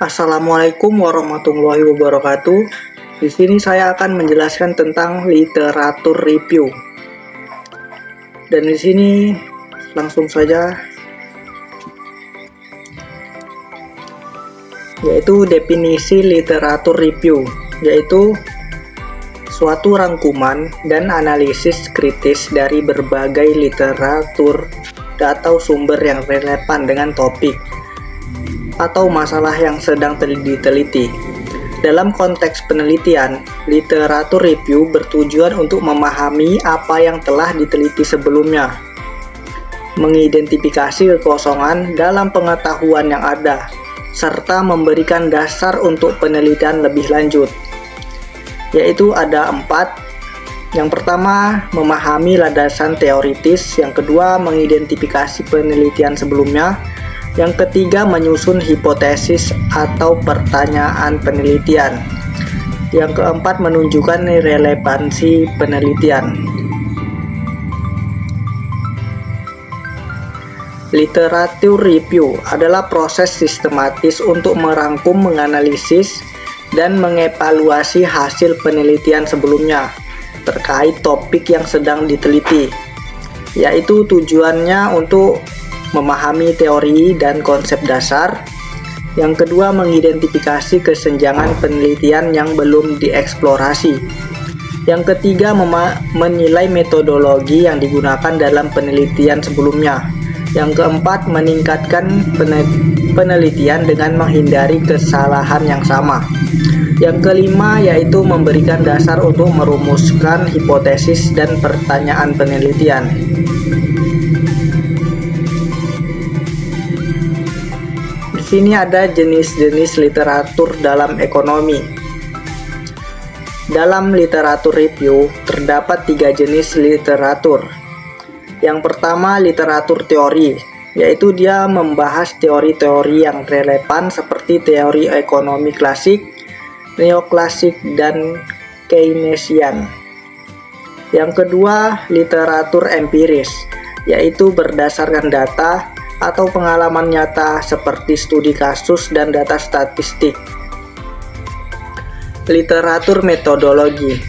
Assalamualaikum warahmatullahi wabarakatuh. Di sini saya akan menjelaskan tentang literatur review. Dan di sini langsung saja, yaitu definisi literatur review, yaitu suatu rangkuman dan analisis kritis dari berbagai literatur atau sumber yang relevan dengan topik atau masalah yang sedang diteliti. Dalam konteks penelitian, literatur review bertujuan untuk memahami apa yang telah diteliti sebelumnya, mengidentifikasi kekosongan dalam pengetahuan yang ada, serta memberikan dasar untuk penelitian lebih lanjut. Yaitu ada 4. Yang pertama, memahami landasan teoritis. Yang kedua, mengidentifikasi penelitian sebelumnya. Yang ketiga, menyusun hipotesis atau pertanyaan penelitian. Yang keempat, menunjukkan relevansi penelitian. Literatur review adalah proses sistematis untuk merangkum, menganalisis, dan mengevaluasi hasil penelitian sebelumnya terkait topik yang sedang diteliti, yaitu tujuannya untuk memahami teori dan konsep dasar. Yang kedua, mengidentifikasi kesenjangan penelitian yang belum dieksplorasi. Yang ketiga, menilai metodologi yang digunakan dalam penelitian sebelumnya. Yang keempat, meningkatkan penelitian dengan menghindari kesalahan yang sama. Yang kelima, yaitu memberikan dasar untuk merumuskan hipotesis dan pertanyaan penelitian. Di sini ada jenis-jenis literatur dalam ekonomi. Dalam literatur review terdapat 3 jenis literatur. Yang pertama, literatur teori, yaitu dia membahas teori-teori yang relevan seperti teori ekonomi klasik, neoklasik, dan Keynesian. Yang kedua, literatur empiris, yaitu berdasarkan data atau pengalaman nyata seperti studi kasus dan data statistik. Literatur metodologi,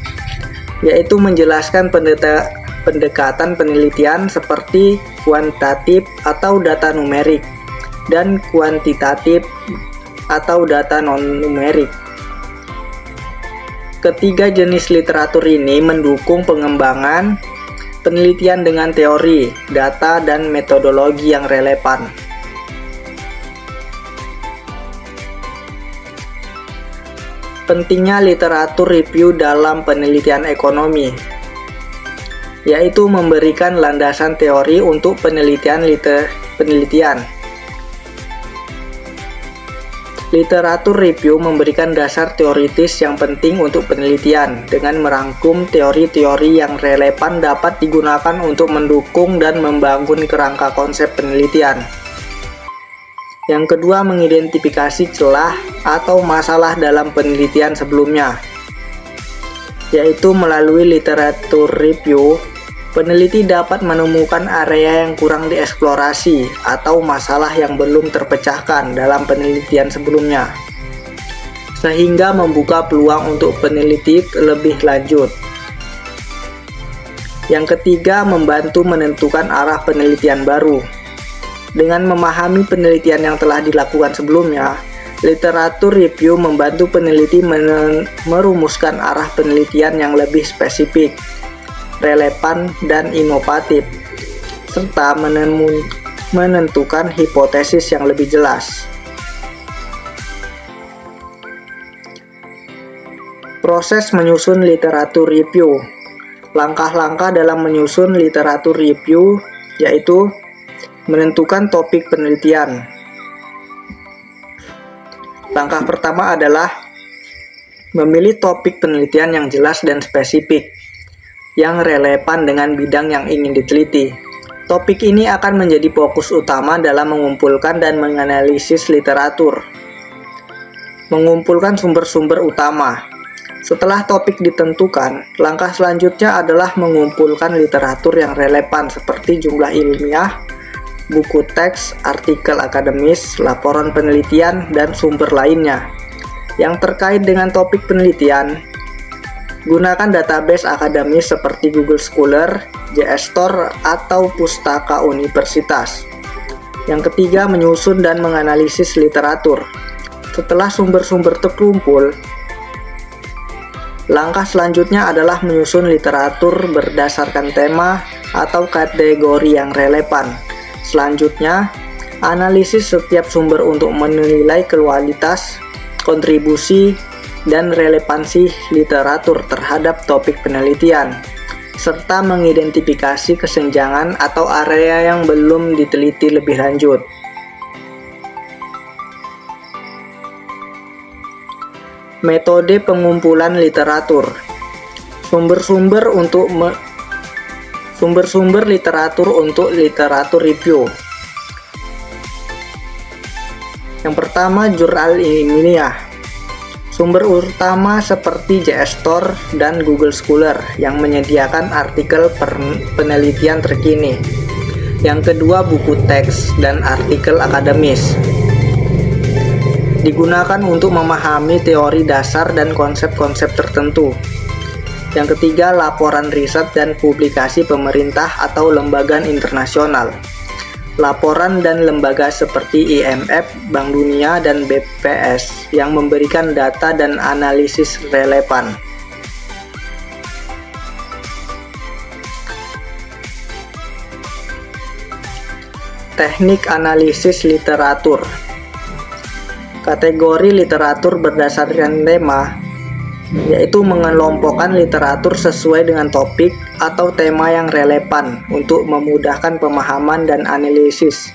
yaitu menjelaskan pendekatan penelitian seperti kuantitatif atau data numerik dan kuantitatif atau data non-numerik. Ketiga jenis literatur ini mendukung pengembangan penelitian dengan teori, data, dan metodologi yang relevan. Pentingnya literatur review dalam penelitian ekonomi, yaitu memberikan landasan teori untuk penelitian. Literatur review memberikan dasar teoritis yang penting untuk penelitian. Dengan merangkum teori-teori yang relevan dapat digunakan untuk mendukung dan membangun kerangka konsep penelitian. Yang kedua, mengidentifikasi celah atau masalah dalam penelitian sebelumnya, yaitu melalui literatur review, peneliti dapat menemukan area yang kurang dieksplorasi atau masalah yang belum terpecahkan dalam penelitian sebelumnya, sehingga membuka peluang untuk peneliti lebih lanjut. Yang ketiga, membantu menentukan arah penelitian baru. Dengan memahami penelitian yang telah dilakukan sebelumnya, literatur review membantu peneliti merumuskan arah penelitian yang lebih spesifik, relevan, dan inovatif, serta menentukan hipotesis yang lebih jelas. Proses menyusun literatur review. Langkah-langkah dalam menyusun literatur review yaitu menentukan topik penelitian. Langkah pertama adalah memilih topik penelitian yang jelas dan spesifik, yang relevan dengan bidang yang ingin diteliti. Topik ini akan menjadi fokus utama dalam mengumpulkan dan menganalisis literatur. Mengumpulkan sumber-sumber utama. Setelah topik ditentukan, langkah selanjutnya adalah mengumpulkan literatur yang relevan seperti jumlah ilmiah, buku teks, artikel akademis, laporan penelitian, dan sumber lainnya. Yang terkait dengan topik penelitian, gunakan database akademis seperti Google Scholar, JSTOR, atau pustaka universitas. Yang ketiga, menyusun dan menganalisis literatur. Setelah sumber-sumber terkumpul, langkah selanjutnya adalah menyusun literatur berdasarkan tema atau kategori yang relevan. Selanjutnya, analisis setiap sumber untuk menilai kualitas, kontribusi, dan relevansi literatur terhadap topik penelitian, serta mengidentifikasi kesenjangan atau area yang belum diteliti lebih lanjut. Metode pengumpulan literatur. Sumber-sumber literatur untuk literatur review. Yang pertama, jurnal ilmiah. Sumber utama seperti JSTOR dan Google Scholar yang menyediakan artikel penelitian terkini. Yang kedua, buku teks dan artikel akademis. Digunakan untuk memahami teori dasar dan konsep-konsep tertentu. Yang ketiga, laporan riset dan publikasi pemerintah atau lembaga internasional. Laporan dan lembaga seperti IMF, Bank Dunia, dan BPS yang memberikan data dan analisis relevan. Teknik analisis literatur. Kategori literatur berdasarkan tema, yaitu mengelompokkan literatur sesuai dengan topik atau tema yang relevan untuk memudahkan pemahaman dan analisis.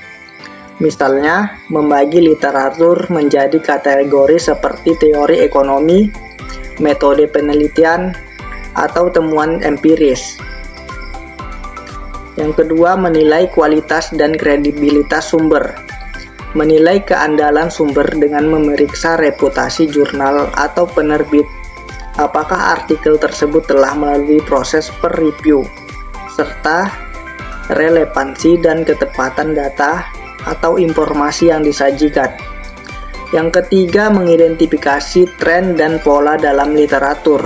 Misalnya, membagi literatur menjadi kategori seperti teori ekonomi, metode penelitian, atau temuan empiris. Yang kedua, menilai kualitas dan kredibilitas sumber. Menilai keandalan sumber dengan memeriksa reputasi jurnal atau penerbit. Apakah artikel tersebut telah melalui proses peer review, serta relevansi dan ketepatan data atau informasi yang disajikan. Yang ketiga, mengidentifikasi tren dan pola dalam literatur,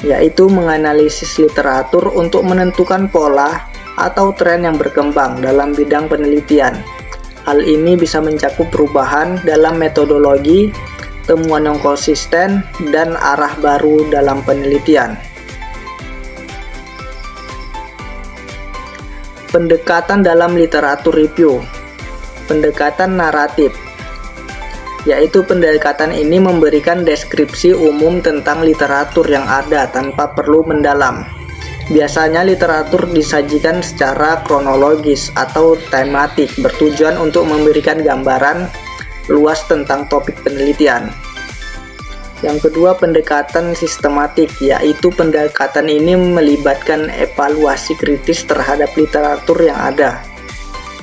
yaitu menganalisis literatur untuk menentukan pola atau tren yang berkembang dalam bidang penelitian. Hal ini bisa mencakup perubahan dalam metodologi, temuan yang konsisten, dan arah baru dalam penelitian. Pendekatan dalam literatur review. Pendekatan naratif, yaitu pendekatan ini memberikan deskripsi umum tentang literatur yang ada tanpa perlu mendalam. Biasanya literatur disajikan secara kronologis atau tematik, bertujuan untuk memberikan gambaran luas tentang topik penelitian. Yang kedua, pendekatan sistematik, yaitu pendekatan ini melibatkan evaluasi kritis terhadap literatur yang ada.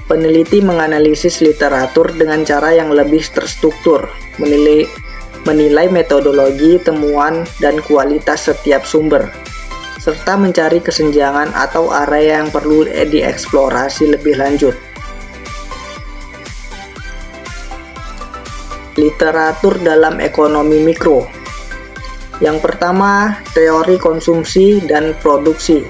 Peneliti menganalisis literatur dengan cara yang lebih terstruktur, menilai metodologi, temuan, dan kualitas setiap sumber, serta mencari kesenjangan atau area yang perlu dieksplorasi lebih lanjut. Literatur dalam ekonomi mikro. Yang pertama, teori konsumsi dan produksi.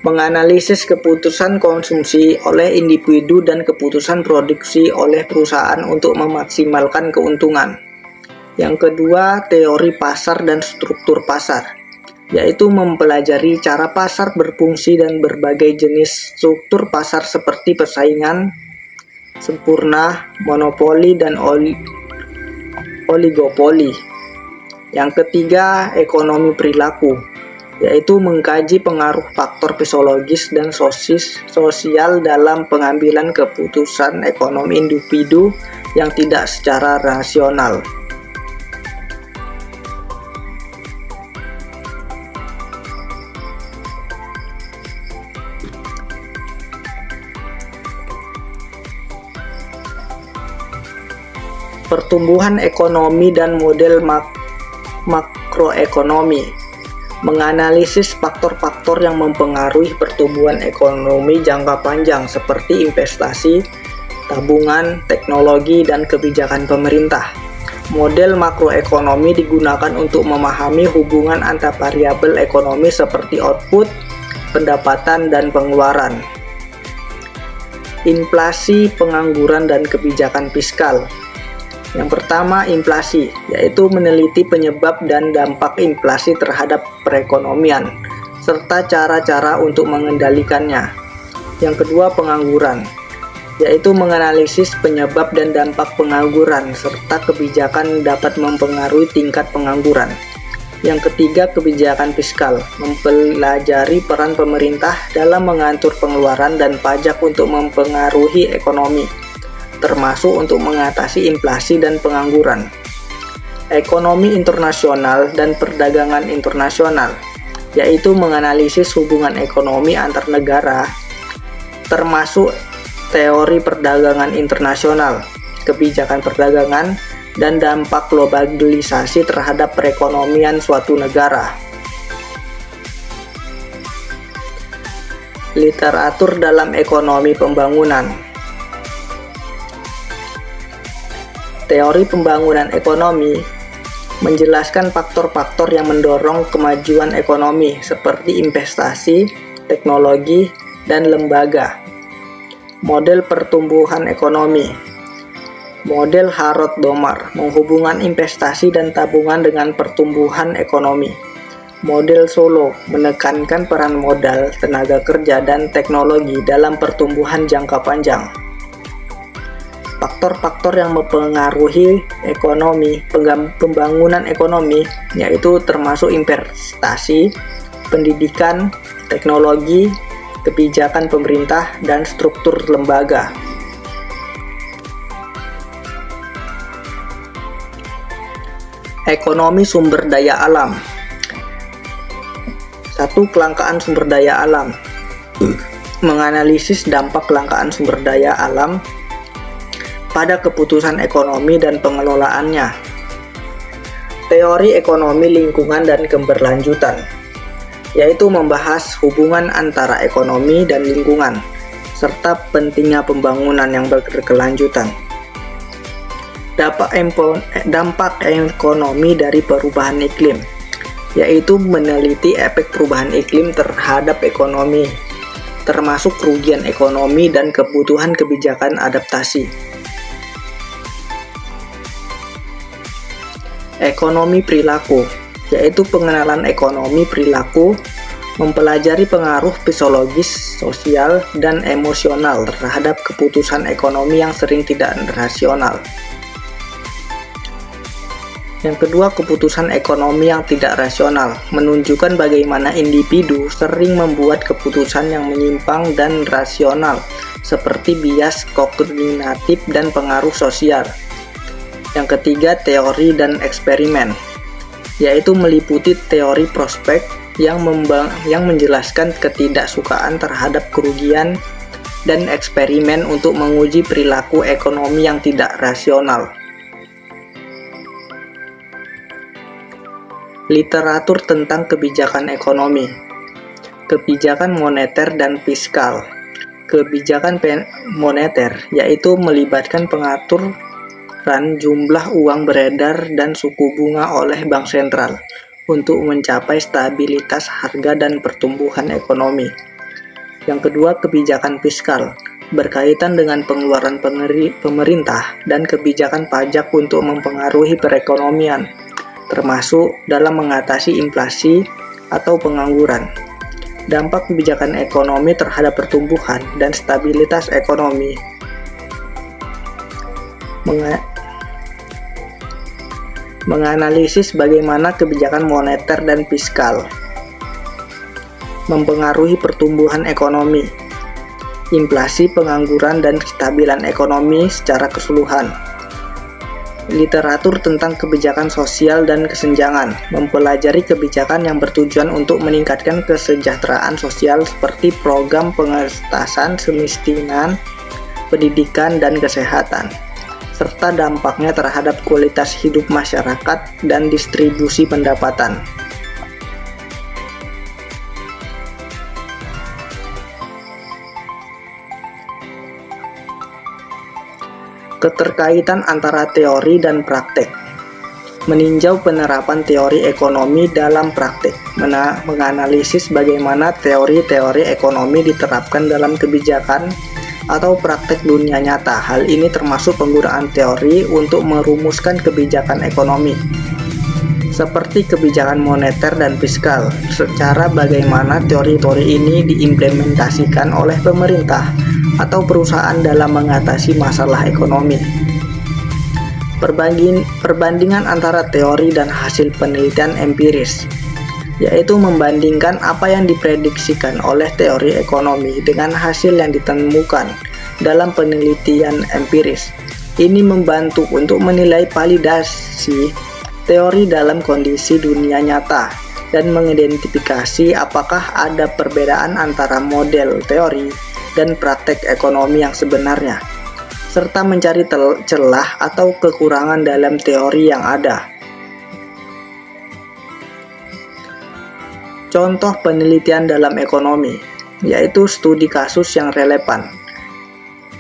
Menganalisis keputusan konsumsi oleh individu dan keputusan produksi oleh perusahaan untuk memaksimalkan keuntungan. Yang kedua, teori pasar dan struktur pasar, yaitu mempelajari cara pasar berfungsi dan berbagai jenis struktur pasar seperti persaingan, sempurna, monopoli, dan oligopoli. Yang ketiga, ekonomi perilaku, yaitu mengkaji pengaruh faktor psikologis dan sosial dalam pengambilan keputusan ekonomi individu yang tidak secara rasional. Pertumbuhan ekonomi dan model makroekonomi. menganalisis faktor-faktor yang mempengaruhi pertumbuhan ekonomi jangka panjang seperti investasi, tabungan, teknologi, dan kebijakan pemerintah. Model makroekonomi digunakan untuk memahami hubungan antar variabel ekonomi seperti output, pendapatan, dan pengeluaran. Inflasi, pengangguran, dan kebijakan fiskal. Yang pertama, inflasi, yaitu meneliti penyebab dan dampak inflasi terhadap perekonomian, serta cara-cara untuk mengendalikannya. Yang kedua, pengangguran, yaitu menganalisis penyebab dan dampak pengangguran, serta kebijakan dapat mempengaruhi tingkat pengangguran. Yang ketiga, kebijakan fiskal, mempelajari peran pemerintah dalam mengatur pengeluaran dan pajak untuk mempengaruhi ekonomi, termasuk untuk mengatasi inflasi dan pengangguran. Ekonomi internasional dan perdagangan internasional, yaitu menganalisis hubungan ekonomi antar negara, termasuk teori perdagangan internasional, kebijakan perdagangan, dan dampak globalisasi terhadap perekonomian suatu negara. Literatur dalam ekonomi pembangunan. Teori pembangunan ekonomi menjelaskan faktor-faktor yang mendorong kemajuan ekonomi seperti investasi, teknologi, dan lembaga. Model pertumbuhan ekonomi. Model Harrod-Domar menghubungkan investasi dan tabungan dengan pertumbuhan ekonomi. Model Solow menekankan peran modal, tenaga kerja, dan teknologi dalam pertumbuhan jangka panjang. Faktor-faktor yang mempengaruhi ekonomi, pembangunan ekonomi, yaitu termasuk investasi, pendidikan, teknologi, kebijakan pemerintah, dan struktur lembaga. Ekonomi sumber daya alam. 1. Kelangkaan sumber daya alam. Menganalisis dampak kelangkaan sumber daya alam pada keputusan ekonomi dan pengelolaannya. Teori ekonomi lingkungan dan keberlanjutan, yaitu membahas hubungan antara ekonomi dan lingkungan, serta pentingnya pembangunan yang berkelanjutan. Dampak ekonomi dari perubahan iklim, yaitu meneliti efek perubahan iklim terhadap ekonomi, termasuk kerugian ekonomi dan kebutuhan kebijakan adaptasi. Ekonomi perilaku, yaitu pengenalan ekonomi perilaku, mempelajari pengaruh psikologis, sosial, dan emosional terhadap keputusan ekonomi yang sering tidak rasional. Yang kedua, keputusan ekonomi yang tidak rasional menunjukkan bagaimana individu sering membuat keputusan yang menyimpang dan rasional, seperti bias kognitif dan pengaruh sosial. Yang ketiga, teori dan eksperimen, yaitu meliputi teori prospek yang menjelaskan ketidaksukaan terhadap kerugian dan eksperimen untuk menguji perilaku ekonomi yang tidak rasional. Literatur tentang kebijakan ekonomi. Kebijakan moneter dan fiskal. Kebijakan moneter, yaitu melibatkan pengaturan jumlah uang beredar dan suku bunga oleh bank sentral untuk mencapai stabilitas harga dan pertumbuhan ekonomi. Yang kedua, kebijakan fiskal, berkaitan dengan pengeluaran pemerintah dan kebijakan pajak untuk mempengaruhi perekonomian, termasuk dalam mengatasi inflasi atau pengangguran. Dampak kebijakan ekonomi terhadap pertumbuhan dan stabilitas ekonomi. Menganalisis bagaimana kebijakan moneter dan fiskal mempengaruhi pertumbuhan ekonomi, inflasi, pengangguran, dan kestabilan ekonomi secara keseluruhan. Literatur tentang kebijakan sosial dan kesenjangan, mempelajari kebijakan yang bertujuan untuk meningkatkan kesejahteraan sosial seperti program pengentasan kemiskinan, pendidikan, dan kesehatan, serta dampaknya terhadap kualitas hidup masyarakat dan distribusi pendapatan. Keterkaitan antara teori dan praktek. Meninjau penerapan teori ekonomi dalam praktek, menganalisis bagaimana teori-teori ekonomi diterapkan dalam kebijakan atau praktek dunia nyata. Hal ini termasuk penggunaan teori untuk merumuskan kebijakan ekonomi, seperti kebijakan moneter dan fiskal, secara bagaimana teori-teori ini diimplementasikan oleh pemerintah atau perusahaan dalam mengatasi masalah ekonomi. Perbandingan antara teori dan hasil penelitian empiris, yaitu membandingkan apa yang diprediksikan oleh teori ekonomi dengan hasil yang ditemukan dalam penelitian empiris. Ini membantu untuk menilai validasi teori dalam kondisi dunia nyata dan mengidentifikasi apakah ada perbedaan antara model teori dan praktek ekonomi yang sebenarnya, serta mencari celah atau kekurangan dalam teori yang ada. Contoh penelitian dalam ekonomi, yaitu studi kasus yang relevan.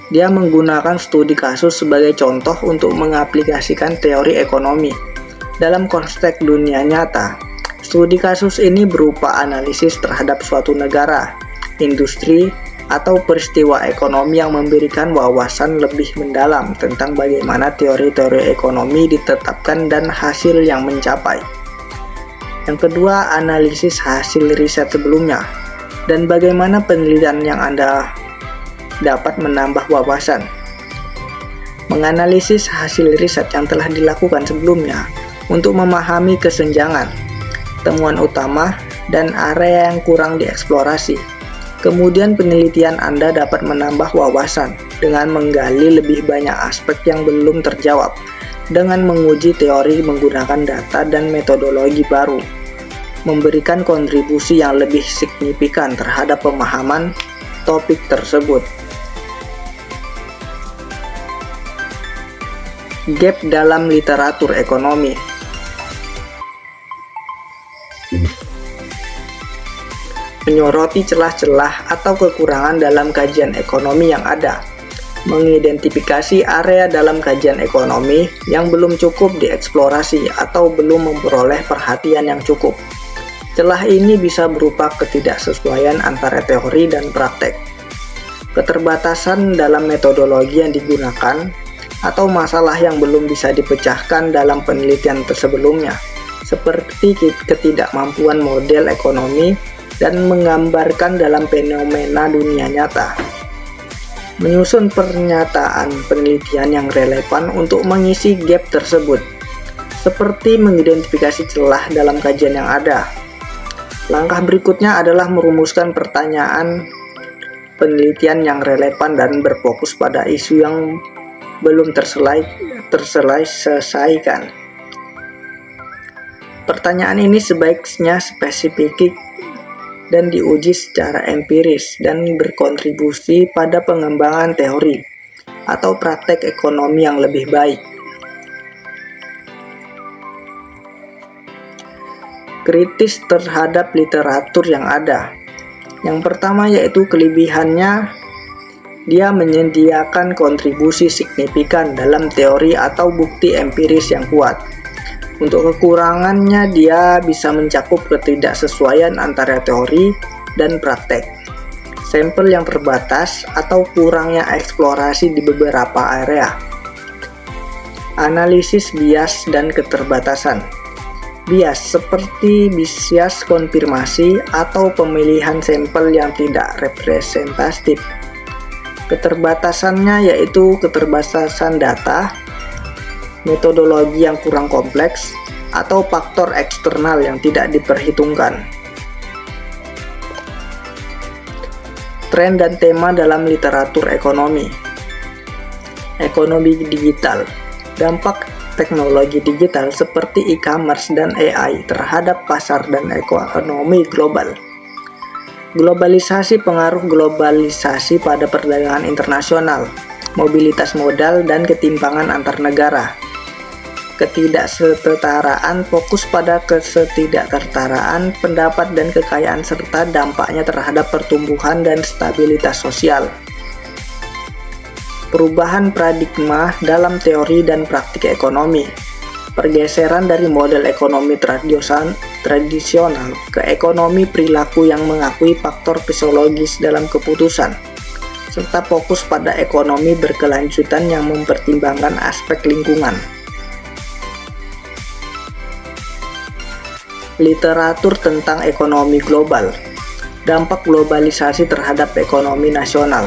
Dia menggunakan studi kasus sebagai contoh untuk mengaplikasikan teori ekonomi dalam konteks dunia nyata. Studi kasus ini berupa analisis terhadap suatu negara, industri, atau peristiwa ekonomi yang memberikan wawasan lebih mendalam tentang bagaimana teori-teori ekonomi ditetapkan dan hasil yang mencapai. Yang kedua, analisis hasil riset sebelumnya dan bagaimana penelitian yang Anda dapat menambah wawasan. Menganalisis hasil riset yang telah dilakukan sebelumnya untuk memahami kesenjangan, temuan utama, dan area yang kurang dieksplorasi. Kemudian penelitian Anda dapat menambah wawasan dengan menggali lebih banyak aspek yang belum terjawab dengan menguji teori menggunakan data dan metodologi baru, memberikan kontribusi yang lebih signifikan terhadap pemahaman topik tersebut. Gap dalam literatur ekonomi. Menyoroti celah-celah atau kekurangan dalam kajian ekonomi yang ada, mengidentifikasi area dalam kajian ekonomi yang belum cukup dieksplorasi atau belum memperoleh perhatian yang cukup. Celah ini bisa berupa ketidaksesuaian antara teori dan praktek, keterbatasan dalam metodologi yang digunakan, atau masalah yang belum bisa dipecahkan dalam penelitian sebelumnya, seperti ketidakmampuan model ekonomi dan menggambarkan dalam fenomena dunia nyata. Menyusun pernyataan penelitian yang relevan untuk mengisi gap tersebut, seperti mengidentifikasi celah dalam kajian yang ada. Langkah berikutnya adalah merumuskan pertanyaan penelitian yang relevan dan berfokus pada isu yang belum terselesaikan. Pertanyaan ini sebaiknya spesifik dan diuji secara empiris dan berkontribusi pada pengembangan teori atau praktek ekonomi yang lebih baik. Kritis terhadap literatur yang ada. Yang pertama yaitu kelebihannya, dia menyediakan kontribusi signifikan dalam teori atau bukti empiris yang kuat. Untuk kekurangannya, dia bisa mencakup ketidaksesuaian antara teori dan praktek, sampel yang terbatas, atau kurangnya eksplorasi di beberapa area. Analisis bias dan keterbatasan. Bias seperti bias konfirmasi atau pemilihan sampel yang tidak representatif. Keterbatasannya yaitu keterbatasan data, metodologi yang kurang kompleks, atau faktor eksternal yang tidak diperhitungkan. Tren dan tema dalam literatur ekonomi. Ekonomi digital. Dampak teknologi digital seperti e-commerce dan AI terhadap pasar dan ekonomi global. Globalisasi, pengaruh globalisasi pada perdagangan internasional, mobilitas modal, dan ketimpangan antar negara. Ketidaksetaraan, fokus pada ketidaksetaraan pendapat dan kekayaan serta dampaknya terhadap pertumbuhan dan stabilitas sosial. Perubahan paradigma dalam teori dan praktik ekonomi. Pergeseran dari model ekonomi tradisional ke ekonomi perilaku yang mengakui faktor fisiologis dalam keputusan, serta fokus pada ekonomi berkelanjutan yang mempertimbangkan aspek lingkungan. Literatur tentang ekonomi global. Dampak globalisasi terhadap ekonomi nasional.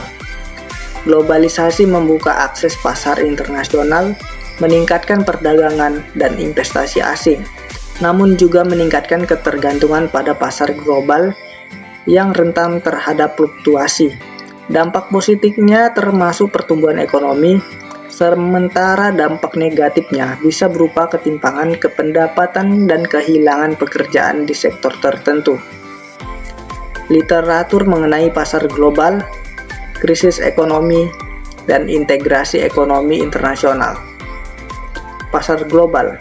Globalisasi membuka akses pasar internasional, meningkatkan perdagangan dan investasi asing, namun juga meningkatkan ketergantungan pada pasar global yang rentan terhadap fluktuasi. Dampak positifnya termasuk pertumbuhan ekonomi, sementara dampak negatifnya bisa berupa ketimpangan pendapatan dan kehilangan pekerjaan di sektor tertentu. Literatur mengenai pasar global, krisis ekonomi, dan integrasi ekonomi internasional. Pasar global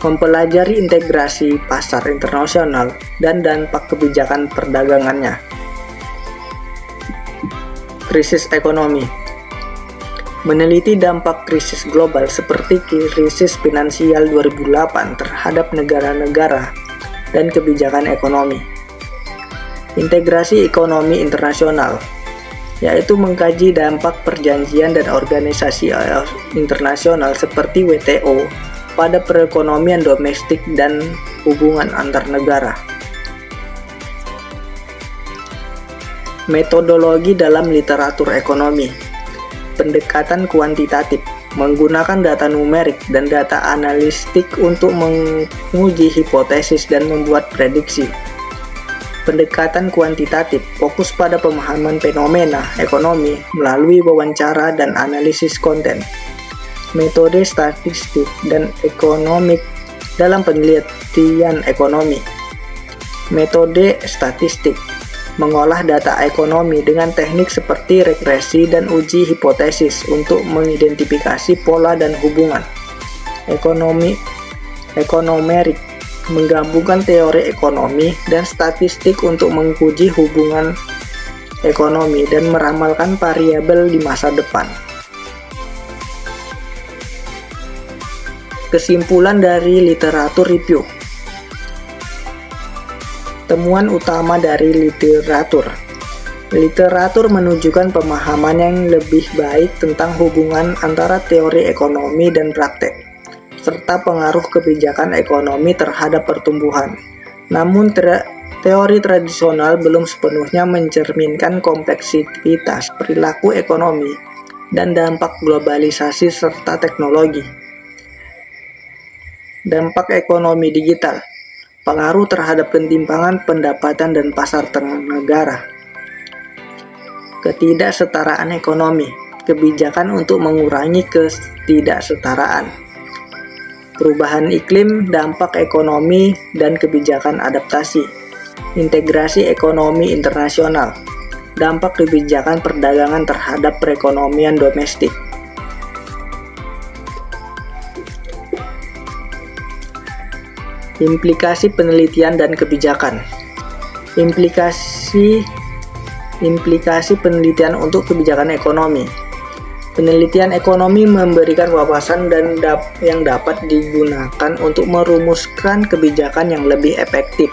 mempelajari integrasi pasar internasional dan dampak kebijakan perdagangannya. Krisis ekonomi meneliti dampak krisis global seperti krisis finansial 2008 terhadap negara-negara dan kebijakan ekonomi. Integrasi ekonomi internasional, yaitu mengkaji dampak perjanjian dan organisasi internasional seperti WTO pada perekonomian domestik dan hubungan antar negara. Metodologi dalam literatur ekonomi. Pendekatan kuantitatif menggunakan data numerik dan data analitik untuk menguji hipotesis dan membuat prediksi. Pendekatan kuantitatif fokus pada pemahaman fenomena ekonomi melalui wawancara dan analisis konten. Metode statistik dan ekonomik dalam penelitian ekonomi. Metode statistik mengolah data ekonomi dengan teknik seperti regresi dan uji hipotesis untuk mengidentifikasi pola dan hubungan. Ekonometrik menggabungkan teori ekonomi dan statistik untuk menguji hubungan ekonomi dan meramalkan variabel di masa depan. Kesimpulan dari literatur review. Temuan utama dari literatur. Literatur menunjukkan pemahaman yang lebih baik tentang hubungan antara teori ekonomi dan praktek, serta pengaruh kebijakan ekonomi terhadap pertumbuhan. Namun, teori tradisional belum sepenuhnya mencerminkan kompleksitas perilaku ekonomi dan dampak globalisasi serta teknologi. Dampak ekonomi digital. Pengaruh terhadap ketimpangan pendapatan dan pasar negara. Ketidaksetaraan ekonomi, kebijakan untuk mengurangi ketidaksetaraan. Perubahan iklim, dampak ekonomi, dan kebijakan adaptasi. Integrasi ekonomi internasional, dampak kebijakan perdagangan terhadap perekonomian domestik. Implikasi penelitian dan kebijakan. Implikasi penelitian untuk kebijakan ekonomi. Penelitian ekonomi memberikan wawasan yang dapat digunakan untuk merumuskan kebijakan yang lebih efektif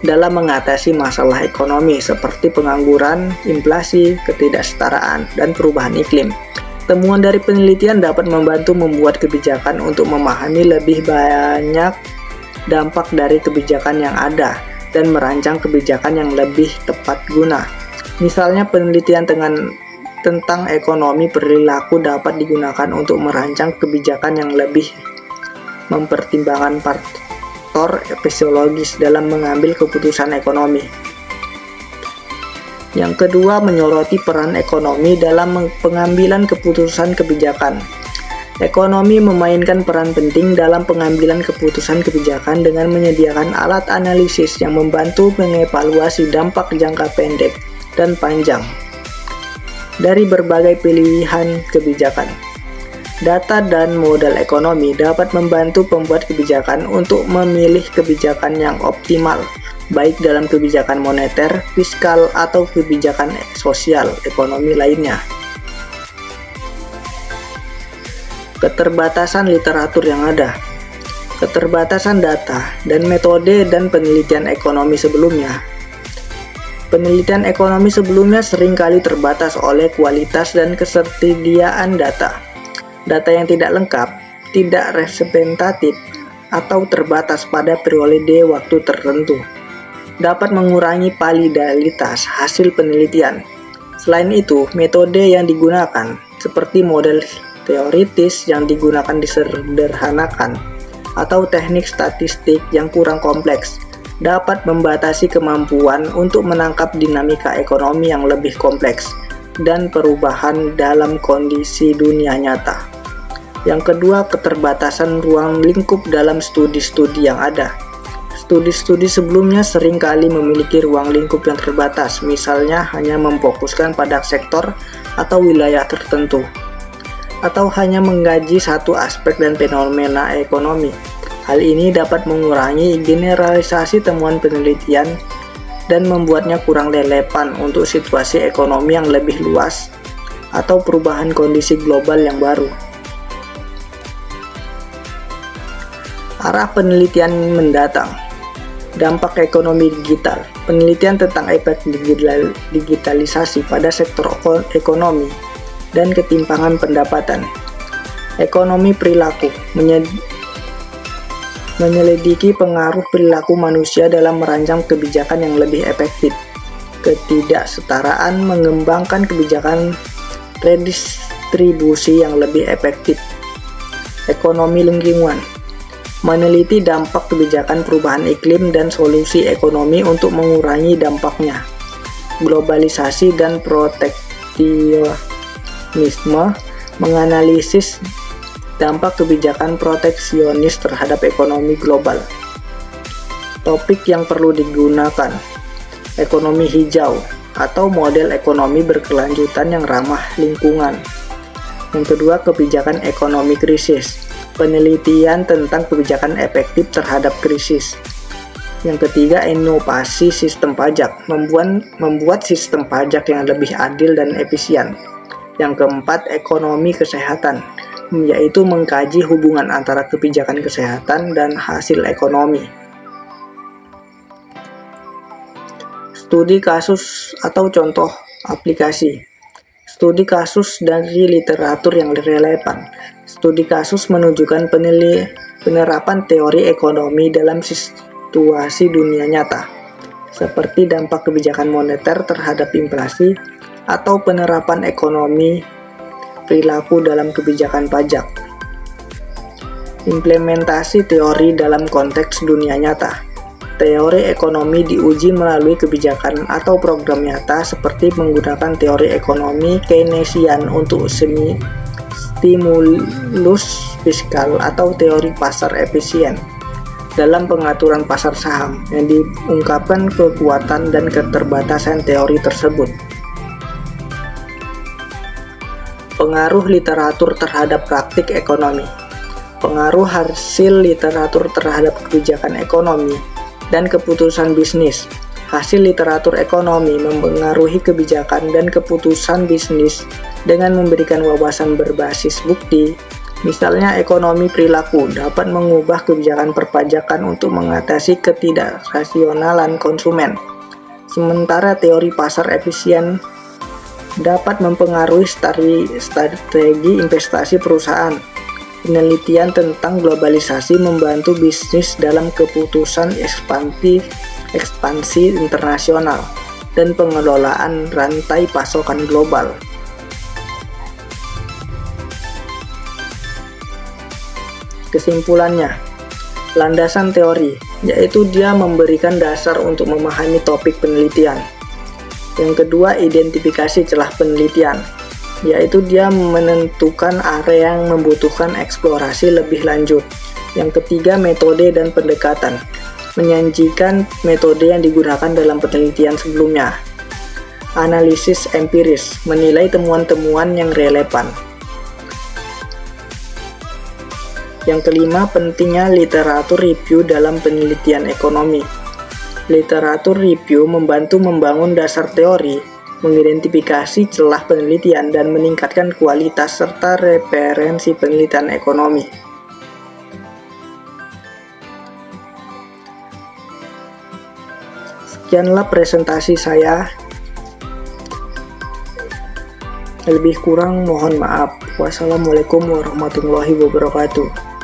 dalam mengatasi masalah ekonomi seperti pengangguran, inflasi, ketidaksetaraan, dan perubahan iklim. Temuan dari penelitian dapat membantu membuat kebijakan untuk memahami lebih banyak dampak dari kebijakan yang ada dan merancang kebijakan yang lebih tepat guna. Misalnya, penelitian tentang ekonomi perilaku dapat digunakan untuk merancang kebijakan yang lebih mempertimbangkan faktor fisiologis dalam mengambil keputusan ekonomi. Yang kedua, menyoroti peran ekonomi dalam pengambilan keputusan kebijakan. Ekonomi memainkan peran penting dalam pengambilan keputusan kebijakan dengan menyediakan alat analisis yang membantu mengevaluasi dampak jangka pendek dan panjang dari berbagai pilihan kebijakan. Data dan model ekonomi dapat membantu pembuat kebijakan untuk memilih kebijakan yang optimal, baik dalam kebijakan moneter, fiskal, atau kebijakan sosial ekonomi lainnya. Keterbatasan literatur yang ada, keterbatasan data, dan metode dan penelitian ekonomi sebelumnya. Penelitian ekonomi sebelumnya seringkali terbatas oleh kualitas dan ketersediaan data. Data yang tidak lengkap, tidak representatif, atau terbatas pada periode waktu tertentu dapat mengurangi validitas hasil penelitian. Selain itu, metode yang digunakan, seperti model teoritis yang digunakan disederhanakan, atau teknik statistik yang kurang kompleks, dapat membatasi kemampuan untuk menangkap dinamika ekonomi yang lebih kompleks dan perubahan dalam kondisi dunia nyata. Yang kedua, keterbatasan ruang lingkup dalam studi-studi yang ada. Studi-studi sebelumnya seringkali memiliki ruang lingkup yang terbatas, misalnya hanya memfokuskan pada sektor atau wilayah tertentu, atau hanya mengkaji satu aspek dan fenomena ekonomi. Hal ini dapat mengurangi generalisasi temuan penelitian dan membuatnya kurang relevan untuk situasi ekonomi yang lebih luas atau perubahan kondisi global yang baru. Arah penelitian mendatang. Dampak ekonomi digital. Penelitian tentang efek digitalisasi pada sektor ekonomi dan ketimpangan pendapatan. Ekonomi perilaku menyelidiki pengaruh perilaku manusia dalam merancang kebijakan yang lebih efektif. Ketidaksetaraan mengembangkan kebijakan redistribusi yang lebih efektif. Ekonomi lingkungan meneliti dampak kebijakan perubahan iklim dan solusi ekonomi untuk mengurangi dampaknya. Globalisasi dan proteksionisme menganalisis dampak kebijakan proteksionis terhadap ekonomi global. Topik yang perlu digunakan: ekonomi hijau atau model ekonomi berkelanjutan yang ramah lingkungan. Yang kedua, kebijakan ekonomi krisis. Penelitian tentang kebijakan efektif terhadap krisis. Yang ketiga, inovasi sistem pajak, membuat sistem pajak yang lebih adil dan efisien. Yang keempat, ekonomi kesehatan, yaitu mengkaji hubungan antara kebijakan kesehatan dan hasil ekonomi. Studi kasus atau contoh aplikasi. Studi kasus dari literatur yang relevan. Studi kasus menunjukkan penerapan teori ekonomi dalam situasi dunia nyata, seperti dampak kebijakan moneter terhadap inflasi atau penerapan ekonomi perilaku dalam kebijakan pajak. Implementasi teori dalam konteks dunia nyata. Teori ekonomi diuji melalui kebijakan atau program nyata, seperti menggunakan teori ekonomi Keynesian untuk stimulus fiskal atau teori pasar efisien dalam pengaturan pasar saham, yang diungkapkan kekuatan dan keterbatasan teori tersebut. Pengaruh literatur terhadap praktik ekonomi. Pengaruh hasil literatur terhadap kebijakan ekonomi dan keputusan bisnis. Hasil literatur ekonomi mempengaruhi kebijakan dan keputusan bisnis dengan memberikan wawasan berbasis bukti. Misalnya, ekonomi perilaku dapat mengubah kebijakan perpajakan untuk mengatasi ketidakrasionalan konsumen. Sementara teori pasar efisien dapat mempengaruhi strategi investasi perusahaan. Penelitian tentang globalisasi membantu bisnis dalam keputusan ekspansi internasional dan pengelolaan rantai pasokan global. Kesimpulannya, landasan teori, yaitu dia memberikan dasar untuk memahami topik penelitian. Yang kedua, identifikasi celah penelitian, yaitu dia menentukan area yang membutuhkan eksplorasi lebih lanjut. Yang ketiga, metode dan pendekatan, menyajikan metode yang digunakan dalam penelitian sebelumnya. Analisis empiris, menilai temuan-temuan yang relevan. Yang kelima, pentingnya literatur review dalam penelitian ekonomi. Literatur review membantu membangun dasar teori mengidentifikasi celah penelitian, dan meningkatkan kualitas serta referensi penelitian ekonomi. Sekianlah presentasi saya. Lebih kurang mohon maaf. Wassalamualaikum warahmatullahi wabarakatuh.